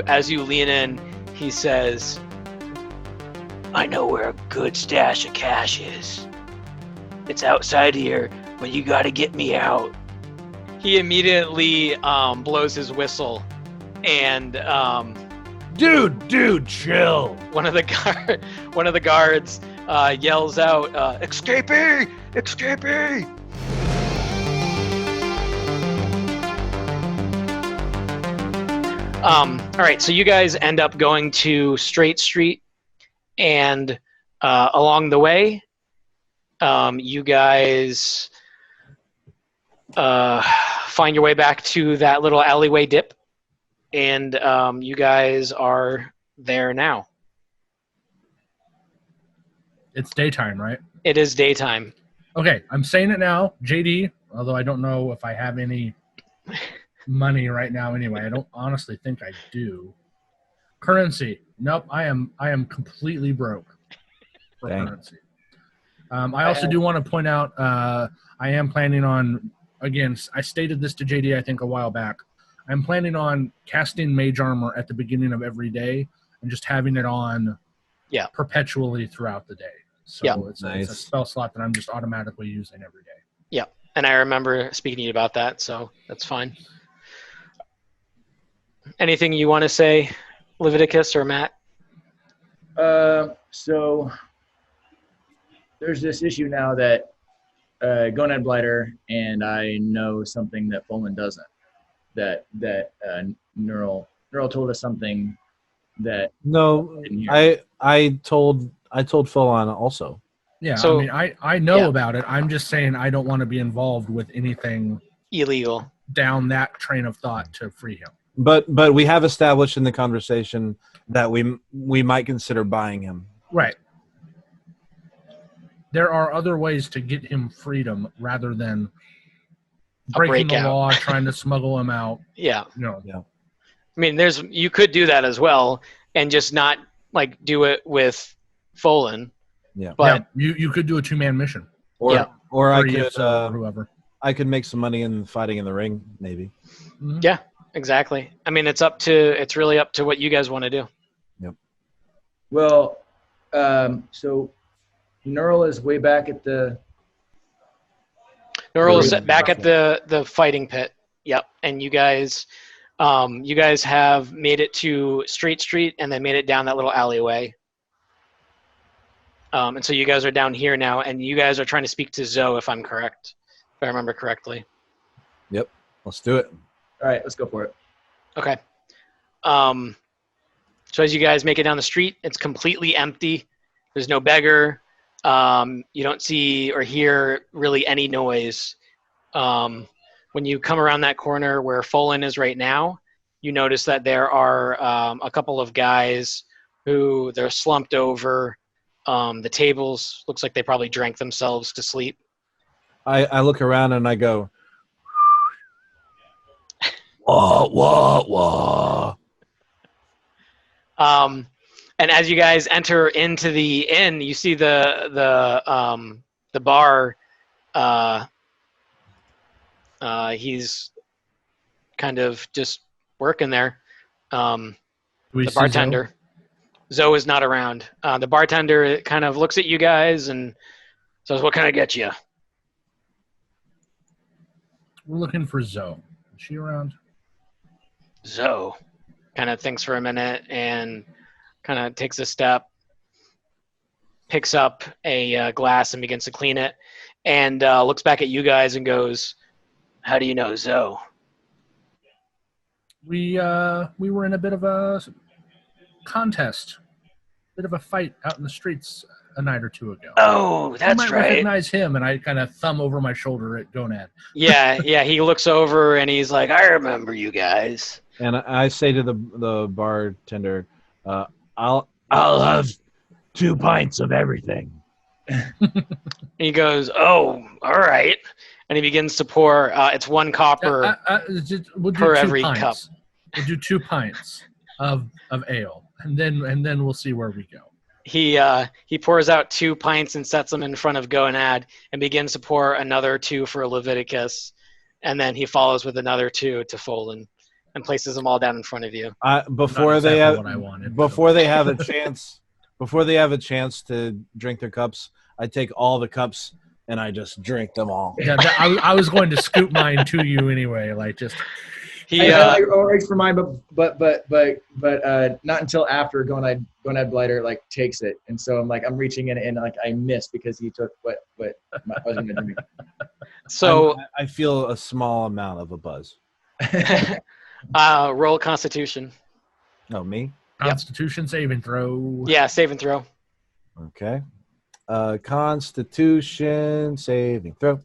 As you lean in, he says, I know where a good stash of cash is. It's outside here, but you gotta get me out. He immediately blows his whistle, and Dude, chill. one of the guards yells out, "Escapee! Escapee!" All right, so you guys end up going to Straight Street, and along the way, you guys find your way back to that little alleyway dip, and you guys are there now. It's daytime, right? It is daytime. Okay, I'm saying it now, JD, although I don't know if I have any money right now anyway. I don't honestly think I do. Currency. Nope, I am completely broke for currency. I also do want to point out I am planning on, again, I stated this to JD I think a while back. I'm planning on casting mage armor at the beginning of every day and just having it on perpetually throughout the day. So it's a spell slot that I'm just automatically using every day. Yeah, and I remember speaking to you about that, so that's fine. Anything you want to say, Leviticus or Matt? So there's this issue now that Gonad Blighter and I know something that Bowman doesn't. That Neural told us something that I told Full On also. Yeah, so, I know about it. I'm just saying I don't want to be involved with anything illegal down that train of thought to free him. But we have established in the conversation that we might consider buying him. Right. There are other ways to get him freedom rather than breaking the law, trying to smuggle him out. Yeah. No. Yeah. I mean, you could do that as well, and just not do it with Folan. Yeah. But you could do a 2-man mission. Or I could whoever. I could make some money in fighting in the ring, maybe. Mm-hmm. Yeah, exactly. I mean, it's really up to what you guys want to do. Yep. Well, so Neural is way back at the. Neural is back at the fighting pit. Yep, and you guys have made it to Straight Street and then made it down that little alleyway. And so you guys are down here now, and you guys are trying to speak to Zoe, if I'm correct, if I remember correctly. Yep, let's do it. All right, let's go for it. Okay. So as you guys make it down the street, it's completely empty. There's no beggar. You don't see or hear really any noise. When you come around that corner where Folan is right now, you notice that there are a couple of guys who they're slumped over. The tables, looks like they probably drank themselves to sleep. I look around and I go, wah. And as you guys enter into the inn, you see the bar. He's kind of just working there. The bartender. Zoe is not around. The bartender kind of looks at you guys and says, "What can I get you?" We're looking for Zoe. Is she around? Zoe kind of thinks for a minute and kind of takes a step, picks up a glass and begins to clean it, and looks back at you guys and goes, "How do you know Zoe?" We were in a bit of a contest, bit of a fight out in the streets a night or two ago. Oh, that's you might right. Recognize him, and I kind of thumb over my shoulder at Gonad. Yeah. He looks over and he's like, "I remember you guys." And I say to the bartender, I'll have 2 pints of everything. He goes, "Oh, all right," and he begins to pour. It's 1 copper we'll do per 2 every pints. cup. We'll do 2 pints of ale, and then we'll see where we go. He pours out 2 pints and sets them in front of Gonad and begins to pour another 2 for Leviticus, and then he follows with another 2 to Folan. and places them all down in front of you. Not exactly what I wanted, before they have a chance, before they have a chance to drink their cups, I take all the cups and I just drink them all. Yeah, I was going to scoop mine to you anyway. Like just. I reach for mine, but not until after Gonad Blighter like takes it, and so I'm reaching in and like I miss because he took what I was going to drink. So I feel a small amount of a buzz. roll Constitution. Oh, me? Constitution saving throw. Yeah, save and throw. Okay. Constitution saving throw.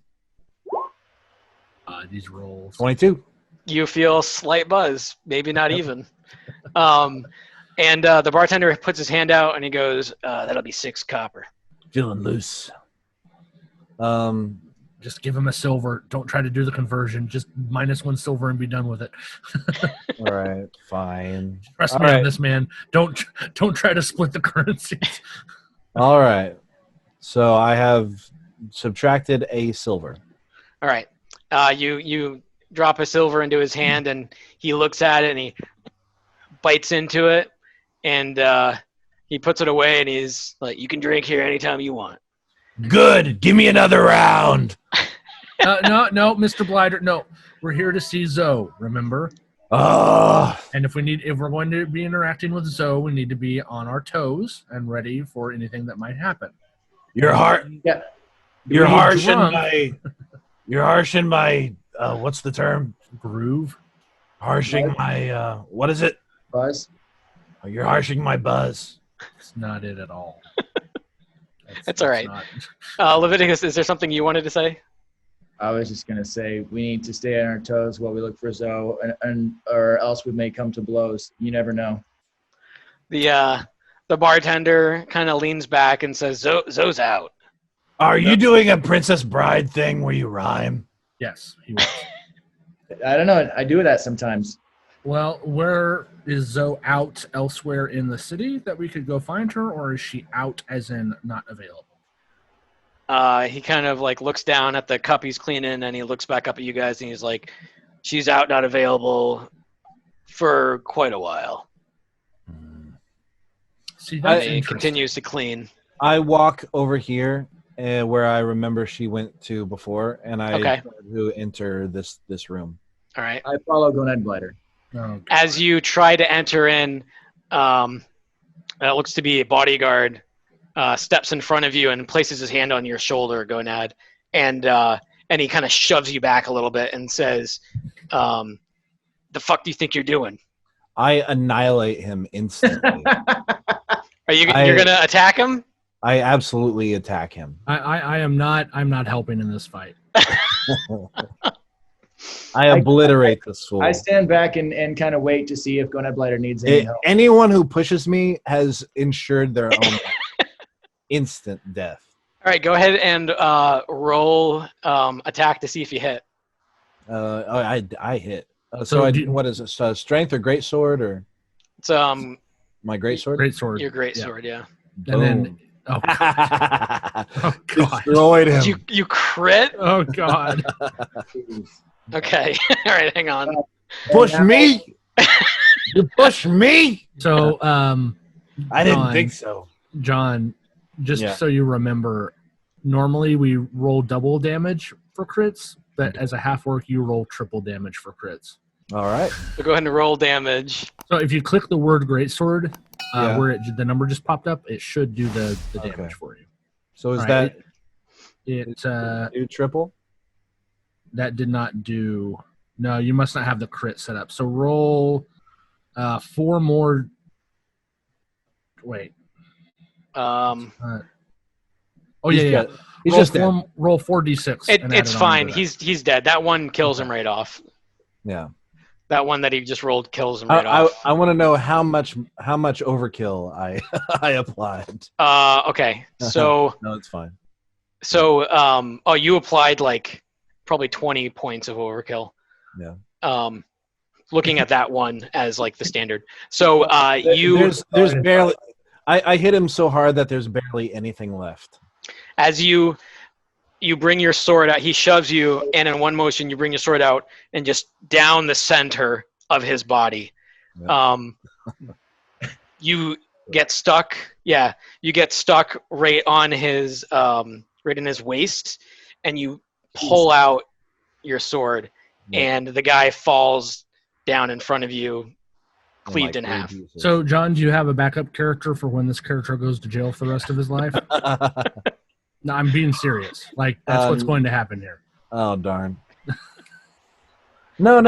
These rolls. 22. You feel slight buzz, maybe not even. And the bartender puts his hand out and he goes, that'll be 6 copper. Feeling loose. Just give him a silver. Don't try to do the conversion. Just -1 silver and be done with it. All right, fine. Trust me on this, man. Don't try to split the currencies. All right. So I have subtracted a silver. All right. You drop a silver into his hand and he looks at it and he bites into it and he puts it away and he's like, you can drink here anytime you want. Good. Give me another round. No, Mr. Blighter. No, we're here to see Zoe. Remember? And if we're going to be interacting with Zoe, we need to be on our toes and ready for anything that might happen. You're harsh in my what's the term? Groove. Harshing my what is it? Buzz. Oh, you're harshing my buzz. It's not it at all. That's all right. Leviticus, is there something you wanted to say? I was just gonna say we need to stay on our toes while we look for Zoe, and or else we may come to blows. You never know. The bartender kind of leans back and says, Zoe's out. Are you doing a Princess Bride thing where you rhyme? Yes, he was. I don't know. I do that sometimes. Well, where is Zoe out elsewhere in the city that we could go find her, or is she out as in not available? He kind of like looks down at the cup he's cleaning and he looks back up at you guys and he's like, she's out, not available for quite a while. See, that's he continues to clean. I walk over here where I remember she went to before, and I try to enter this room. All right. I follow Gonad Blighter. Oh, as you try to enter in, it looks to be a bodyguard steps in front of you and places his hand on your shoulder, Gonad, and he kind of shoves you back a little bit and says, "The fuck do you think you're doing?" I annihilate him instantly. You're gonna attack him? I absolutely attack him. I'm not helping in this fight. I obliterate this fool. I stand back and kind of wait to see if Gonad Blighter needs any help. Anyone who pushes me has ensured their own instant death. All right, go ahead and roll attack to see if you hit. I hit. What is it? Strength or great sword or? It's my great sword. Great sword. Your great sword, yeah. And then God. Destroyed him. You crit? Oh God. Okay. All right, hang on. Push me. You push me. So I didn't think so. John, just so you remember, normally we roll double damage for crits, but as a half orc you roll triple damage for crits. All right. So go ahead and roll damage. So if you click the word greatsword, where the number just popped up, it should do the damage for you. So is that it do triple? That did not do. No, you must not have the crit set up. So roll 4 more. Wait. Oh yeah. He's roll 4d6. It's fine. He's dead. That one kills him right off. Yeah. That one that he just rolled kills him right off. I want to know how much overkill I applied. Okay. So no, it's fine. So you applied like probably 20 points of overkill. Yeah. Looking at that one as like the standard. So there's barely I hit him so hard that there's barely anything left. As you bring your sword out, he shoves you, and in one motion you bring your sword out and just down the center of his body. Yeah. You get stuck. Yeah, you get stuck right on his right in his waist, and you pull out your sword, and the guy falls down in front of you, cleaved in half. So, John, do you have a backup character for when this character goes to jail for the rest of his life? No, I'm being serious. Like, that's what's going to happen here. Oh, darn. No,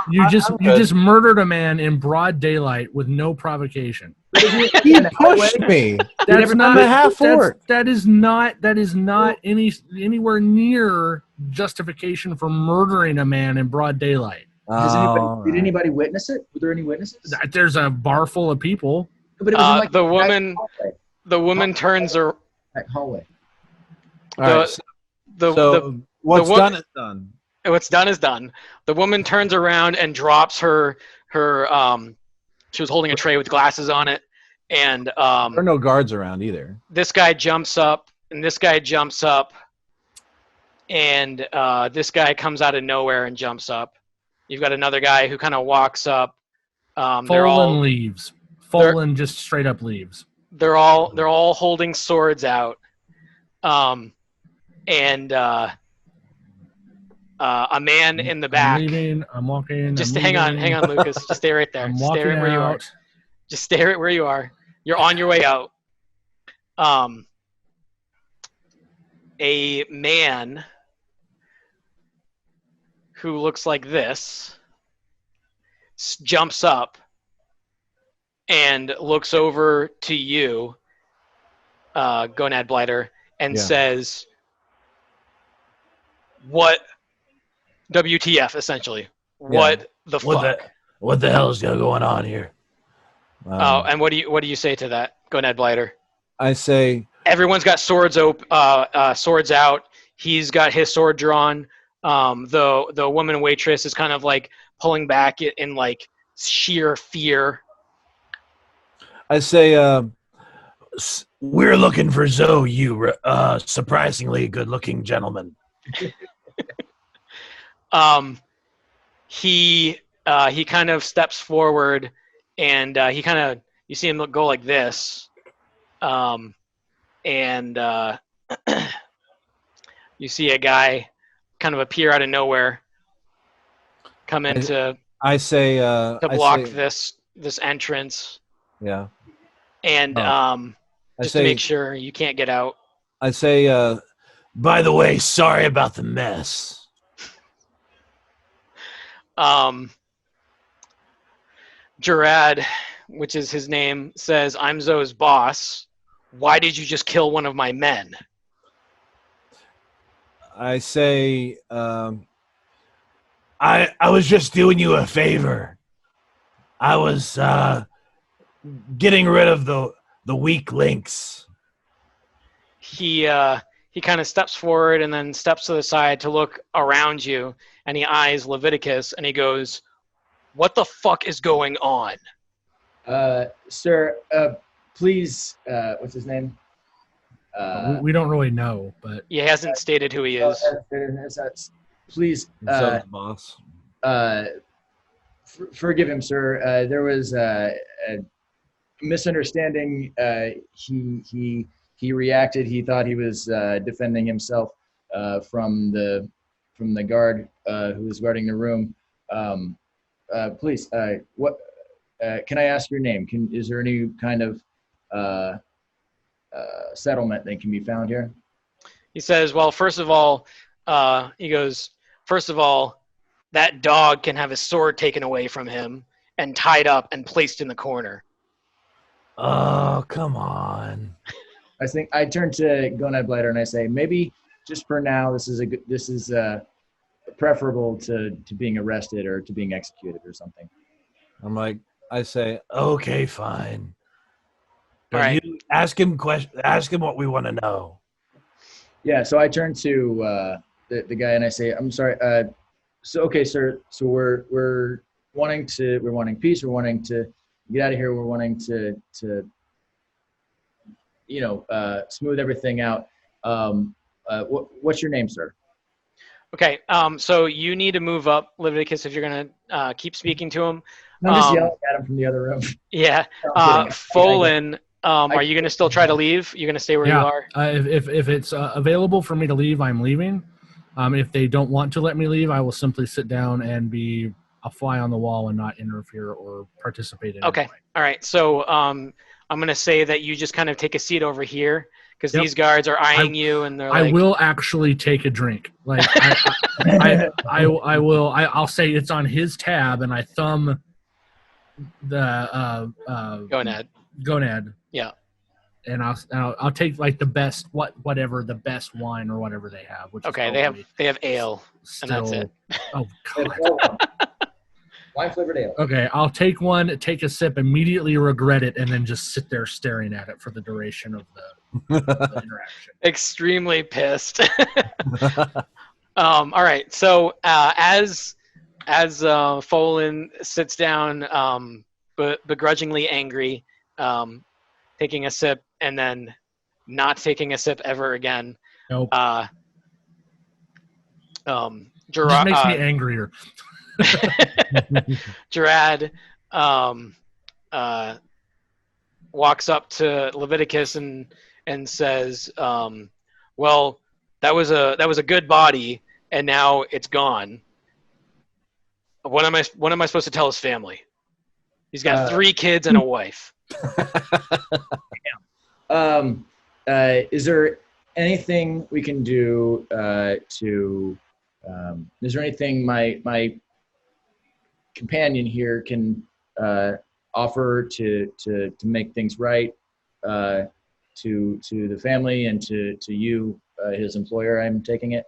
you just murdered a man in broad daylight with no provocation. He pushed me. That's not a half orc. That is not anywhere near justification for murdering a man in broad daylight. Did anybody witness it? Were there any witnesses? There's a bar full of people. But it was in the woman turns her hallway. What's done is done. What's done is done. The woman turns around and drops her she was holding a tray with glasses on it, and there are no guards around either. This guy jumps up, and this guy jumps up, and this guy comes out of nowhere and jumps up. You've got another guy who kind of walks up. Fallen leaves. Fallen just straight up leaves. They're all holding swords out, and a man in the back. I'm walking. Just hang on, Lucas. Just stay right there. I'm walking stay right where you are. Just stay right where you are. You're on your way out. A man who looks like this jumps up and looks over to you, Gonad Blighter, and says, "What? WTF?" Essentially, what the fuck? What the hell is going on here? And what do you say to that, Gonad Blighter? I say, everyone's got swords out. He's got his sword drawn. The woman waitress is kind of like pulling back in like sheer fear. I say, we're looking for Zoe, you surprisingly good-looking gentleman. He kind of steps forward, and you see him go like this, and you see a guy kind of appear out of nowhere, come in to block this entrance. Yeah. And just to make sure you can't get out. I say, by the way, sorry about the mess. Gerard, which is his name, says, "I'm Zoe's boss. Why did you just kill one of my men?" I say, I was just doing you a favor. I was getting rid of the weak links. He kind of steps forward and then steps to the side to look around you, and he eyes Leviticus, and he goes, "What the fuck is going on?" Sir, please, what's his name? We don't really know, but he hasn't stated who he is. Please, boss. Forgive him, sir. There was a misunderstanding. He reacted. He thought he was defending himself from the guard who was guarding the room. Please, what? Can I ask your name? Is there any kind of settlement that can be found here? He says, "Well, first of all," he goes, "First of all, that dog can have his sword taken away from him and tied up and placed in the corner." Oh, come on. I think I turn to Gonad Blighter and I say, maybe just for now, this is preferable to being arrested or to being executed or something. I say, okay, fine. But right. You ask him what we want to know. Yeah, so I turn to the guy and I say, "I'm sorry. So okay, sir. So we're wanting peace. We're wanting to get out of here. We're wanting to smooth everything out. What's your name, sir?" Okay. So you need to move up, Leviticus, if you're gonna keep speaking to him. I'm just Um, yelling at him from the other room. Yeah. No, I'm kidding. Folan, are you gonna still try to leave? You gonna stay where you Yeah. are? If it's available for me to leave, I'm leaving. If they don't want to let me leave, I will simply sit down and be a fly on the wall and not interfere or participate in Okay. any way. All right. So I'm gonna say that you just kind of take a seat over here because Yep. these guards are eyeing you and they're I like, will actually take a drink. Like I'll say it's on his tab, and I thumb the go ahead. gonad. Yeah. And I'll take like the best whatever the best wine or whatever they have. Which Okay. is They have ale, and that's still, it. Oh god. Wine flavored ale. Okay, I'll take one, take a sip, immediately regret it, and then just sit there staring at it for the duration of the interaction. Extremely pissed. All right. So as Folan sits down, begrudgingly angry, taking a sip and then not taking a sip ever again. Nope. Gerard, It just makes me angrier. Gerard walks up to Leviticus and says, "Well, that was a good body, and now it's gone. What am I supposed to tell his family? He's got 3 kids and a wife." Is there anything we can do to? Is there anything my companion here can offer to make things right to the family and to you, his employer? I'm taking it.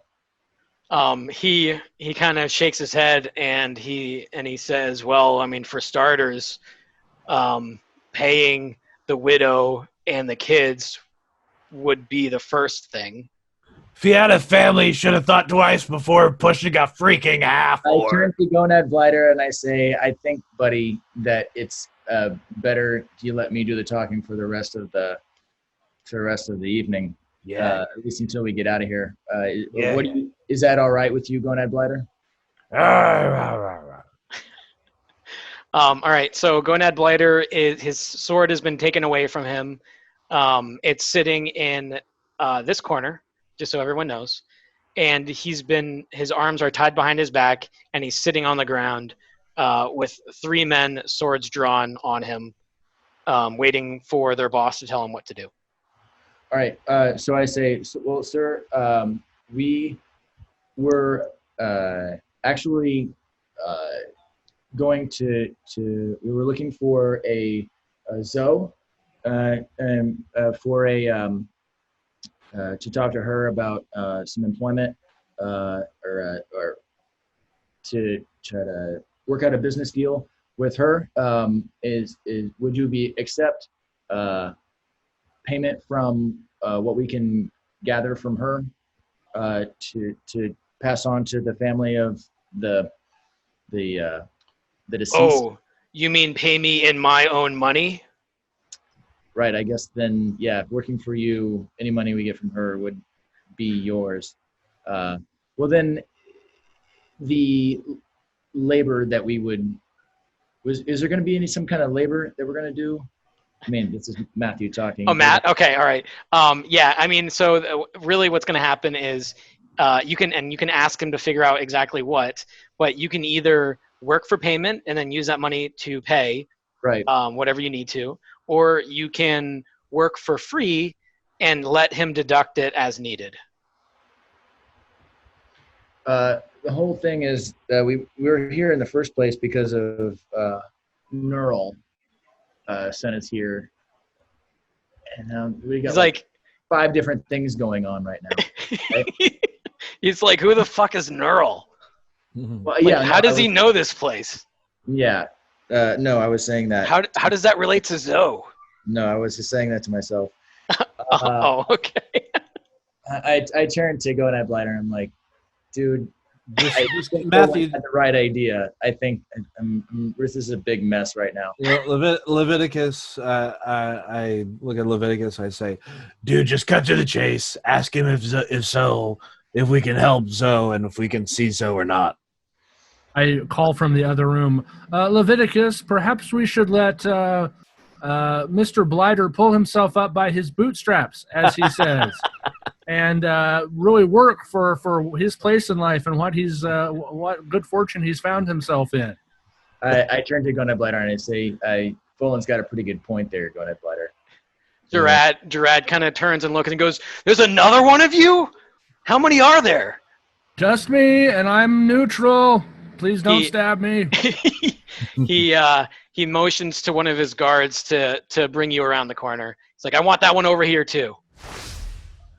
He kind of shakes his head and he says, "Well, I mean, for starters, paying the widow and the kids would be the first thing." If he had a family, he should have thought twice before pushing a freaking half. I turn to Gonad Blighter and I say, "I think, buddy, that it's better you let me do the talking for the rest of the evening. Yeah. At least until we get out of here. Yeah. Is that all right with you, Gonad Blighter?" All right, so Gonad Blighter, his sword has been taken away from him. It's sitting in this corner, just so everyone knows. And his arms are tied behind his back, and he's sitting on the ground with 3 men, swords drawn on him, waiting for their boss to tell him what to do. All right. So I say, well, sir, we were actually going to we were looking for a Zoe and for to talk to her about some employment or to try to work out a business deal with her. Would you accept payment from what we can gather from her to pass on to the family of the deceased? Oh, you mean pay me in my own money? Right. I guess then, yeah, working for you, any money we get from her would be yours. Well, then the labor that we would is there going to be some kind of labor that we're going to do? I mean, this is Matthew talking. Oh, Matt. Okay. All right. Yeah. I mean, so really, what's going to happen is you can ask him to figure out exactly what, but you can either work for payment and then use that money to pay, right, whatever you need to, or you can work for free and let him deduct it as needed. The whole thing is that we were here in the first place because of Neural sent us here, and we got like 5 different things going on right now. Right? He's like, who the fuck is Neural? Well, yeah. How does he know this place? Yeah. No, I was saying that. How does that relate to Zoe? No, I was just saying that to myself. Oh, okay. I turned to Gonad Blighter and I'm like, dude, I just think Matthew had the right idea. I think this is a big mess right now. Leviticus, I look at Leviticus. I say, Dude, just cut to the chase. Ask him if so, if we can help Zoe and if we can see Zoe or not. I call from the other room. Leviticus, perhaps we should let Mr. Blighter pull himself up by his bootstraps, as he says, and really work for his place in life and what good fortune he's found himself in. I turn to Gonad Blighter and I say, Folan's got a pretty good point there, Gonad Blighter. Gerard kind of turns and looks and goes, "There's another one of you? How many are there?" Just me, and I'm neutral. Please don't stab me. He motions to one of his guards to bring you around the corner. He's like, "I want that one over here too."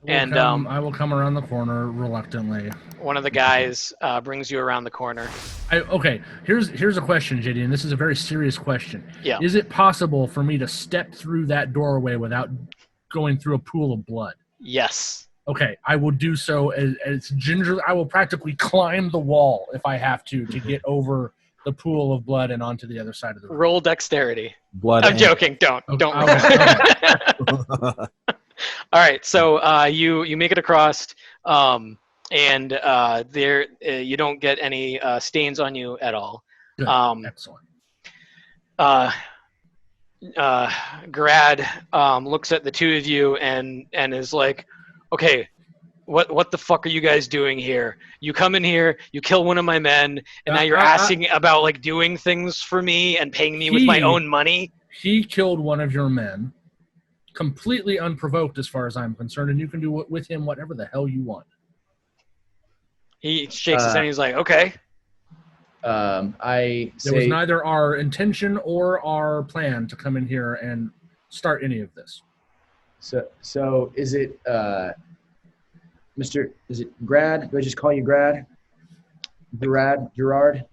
I will come around the corner reluctantly. One of the guys brings you around the corner. Okay, here's a question, JD, and this is a very serious question. Yeah. Is it possible for me to step through that doorway without going through a pool of blood? Yes. Okay, I will do so as gingerly. I will practically climb the wall if I have to get over the pool of blood and onto the other side of the room. Roll dexterity. Blood. I'm joking. Don't. Okay. All right. So you make it across, and there you don't get any stains on you at all. Good. Excellent. Grad looks at the two of you and is like, "Okay, what the fuck are you guys doing here? You come in here, you kill one of my men, and now you're asking about like doing things for me and paying me with my own money." He killed one of your men, completely unprovoked as far as I'm concerned, and you can do with him whatever the hell you want. He shakes his head and he's like, "Okay." I say, It was neither our intention or our plan to come in here and start any of this. So is it Mr. Is it Grad? Do I just call you Grad? Gerard?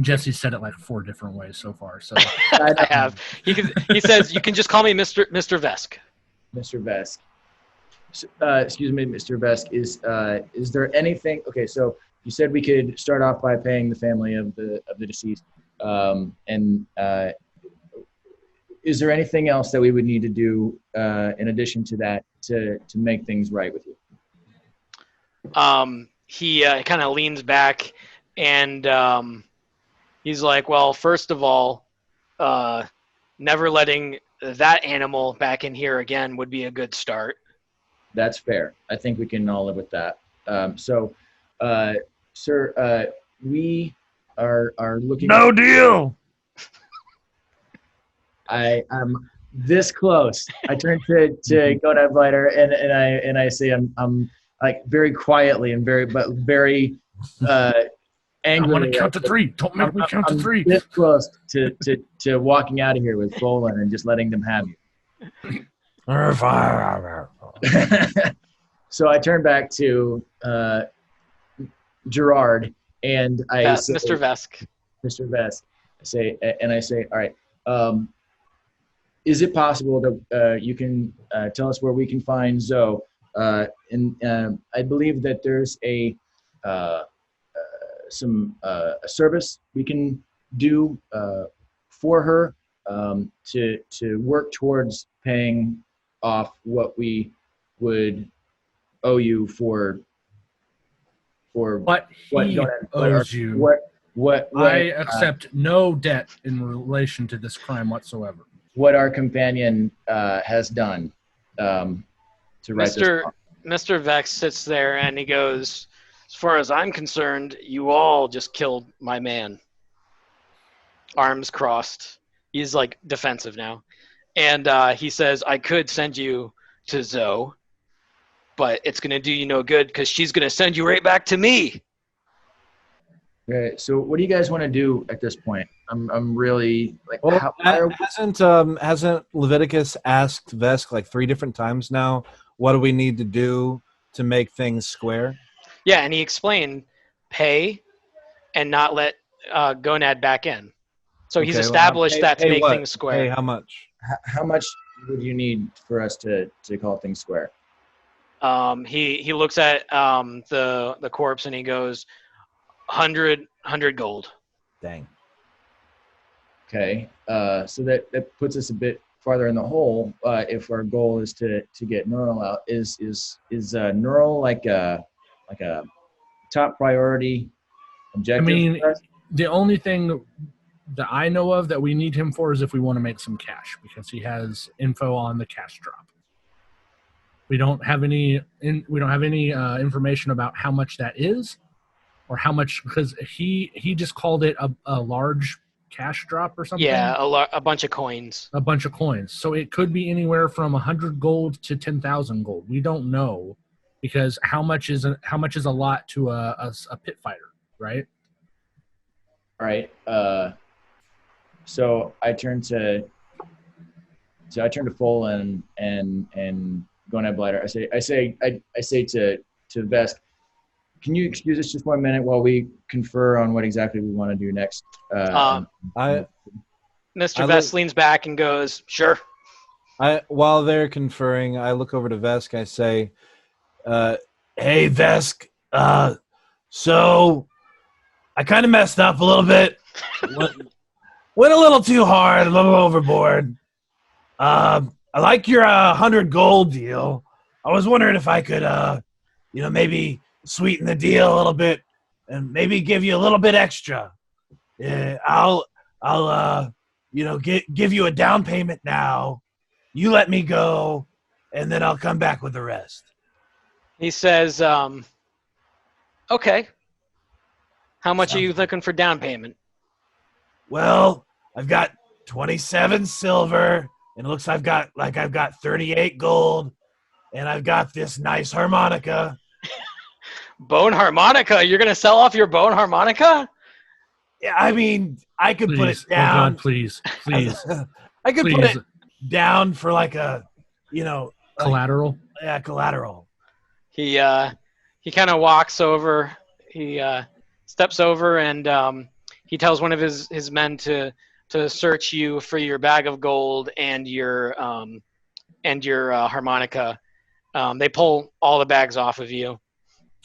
Jesse said it like 4 different ways so far. So I have. He says you can just call me Mr. Vesk. Mr. Vesk. Excuse me, Mr. Vesk. Is there anything? Okay, so you said we could start off by paying the family of the deceased, and is there anything else that we would need to do in addition to that to make things right with you? He kind of leans back and he's like, "Well, first of all, never letting that animal back in here again would be a good start." That's fair. I think we can all live with that. Sir, we are looking. No deal. I am this close. I turn to Gonad Blighter and I say I'm like very quietly and very angrily. I want to count to 3. Don't make me count to 3. This close to walking out of here with Folan and just letting them have you. So I turn back to Gerard and I say, Mr. Vesk. Mr. Vesk. I say, all right. Is it possible that you can tell us where we can find Zoe? And I believe that there's a service we can do for her to work towards paying off what we would owe you for what he owes you. What I accept no debt in relation to this crime whatsoever. What our companion has done to write this. Mr. Vex sits there and he goes, "As far as I'm concerned, you all just killed my man." Arms crossed. He's like defensive now. And he says, "I could send you to Zoe, but it's going to do you no good because she's going to send you right back to me." Okay, so what do you guys want to do at this point? I'm really like. Well, hasn't Leviticus asked Vesk like 3 different times now? What do we need to do to make things square? Yeah, and he explained pay and not let Gonad back in. So he's established that to make things square. Hey, how much? How much would you need for us to call things square? He looks at the corpse and he goes, 100 gold. Dang. Okay, so that puts us a bit farther in the hole. If our goal is to get Neural out, is Neural like like a top priority I objective? mean, for us? the only thing that I know of that we need him for is if we want to make some cash, because he has info on the cash drop. We don't have any information about how much that is, or how much, because he just called it a large cash drop or something. Yeah, a bunch of coins. A bunch of coins. So it could be anywhere from 100 gold to 10,000 gold. We don't know, because how much is a lot to a pit fighter, right? All right. So I turn to Folan and Gonad Blighter. I say to Vesk, can you excuse us just 1 minute while we confer on what exactly we want to do next? Mr. Vest leans back and goes, "Sure." While they're conferring, I look over to Vesk. I say, Hey, Vesk. So I kind of messed up a little bit. Went a little too hard, a little overboard. I like your 100 gold deal. I was wondering if I could, maybe sweeten the deal a little bit and maybe give you a little bit extra. Yeah, I'll give you a down payment now. You let me go, and then I'll come back with the rest. He says, "Okay. How much are you looking for down payment?" Well, I've got 27 silver, and it looks I've got 38 gold, and I've got this nice harmonica. Bone harmonica? You're gonna sell off your bone harmonica? Yeah, I mean, I could put it down. Oh God, please. I could put it down for like a, Collateral. Collateral. He kind of walks over. He steps over and he tells one of his men to search you for your bag of gold and your harmonica. They pull all the bags off of you,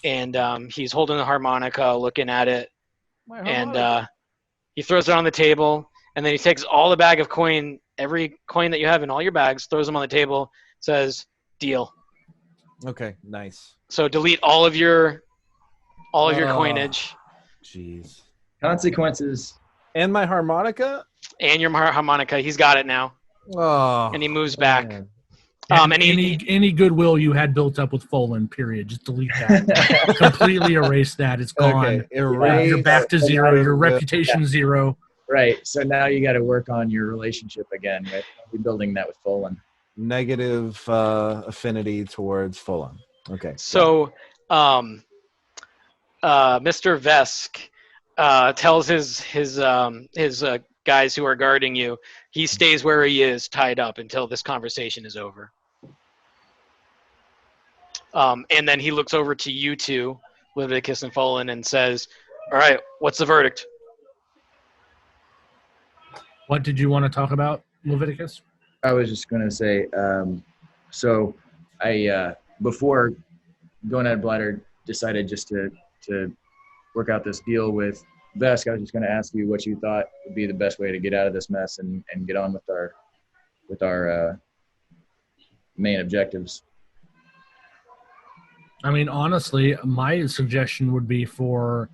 and he's holding the harmonica, looking at it, and he throws it on the table, and then he takes all the bag of coin, every coin that you have in all your bags, throws them on the table, says, "Deal." okay, nice. So delete all of your coinage. Jeez. Consequences. And my harmonica? And your harmonica. He's got it now. Oh. And he moves back. Man. And Any goodwill you had built up with Folan, period. Just delete that. Completely erase that. It's gone. Okay, erase. You're back to zero. Your reputation zero. Right. So now you got to work on your relationship again, right? Rebuilding that with Folan. Negative affinity towards Fulham. Okay. So, Mr. Vesk tells his guys who are guarding you, he stays where he is, tied up, until this conversation is over. And then he looks over to you two, Leviticus and Folan, and says, "All right, what's the verdict?" What did you want to talk about, Leviticus? I was just going to say, so I before Gonad Blighter decided just to work out this deal with Vesk, I was just going to ask you what you thought would be the best way to get out of this mess and get on with our main objectives. I mean, honestly, my suggestion would be for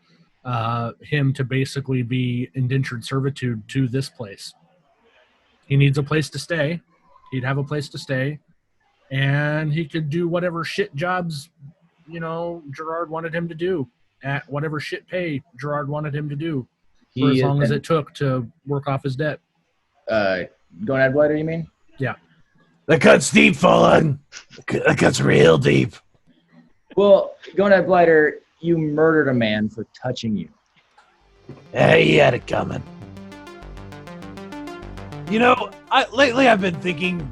him to basically be indentured servitude to this place. He needs a place to stay. He'd have a place to stay. And he could do whatever shit jobs, Gerard wanted him to do at whatever shit pay Gerard wanted him to do for as long as it took to work off his debt. Gonad Blighter, you mean? Yeah. That cuts deep, Folan. That cuts real deep. Well, Gonad Blighter, you murdered a man for touching you. Hey, he had it coming. Lately I've been thinking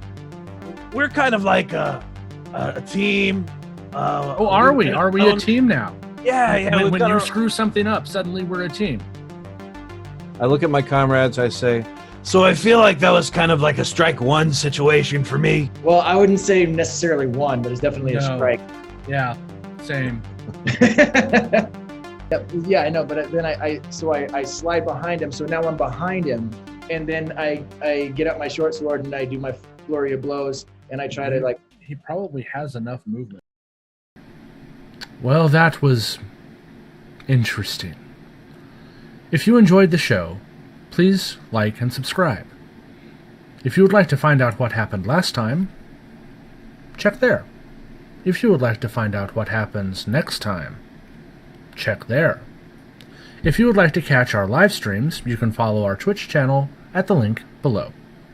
we're kind of like a team. Are we? Are we a team now? Yeah. When you screw something up, suddenly we're a team. I look at my comrades. I say, So I feel like that was kind of like a strike one situation for me. Well, I wouldn't say necessarily one, but it's definitely a strike. Yeah, same. Yeah, I know, but then I slide behind him, so now I'm behind him, and then I get out my short sword and I do my flurry of blows, and I try to He probably has enough movement. Well, that was interesting. If you enjoyed the show, please like and subscribe. If you would like to find out what happened last time, check there. If you would like to find out what happens next time, check there. If you would like to catch our live streams, you can follow our Twitch channel at the link below.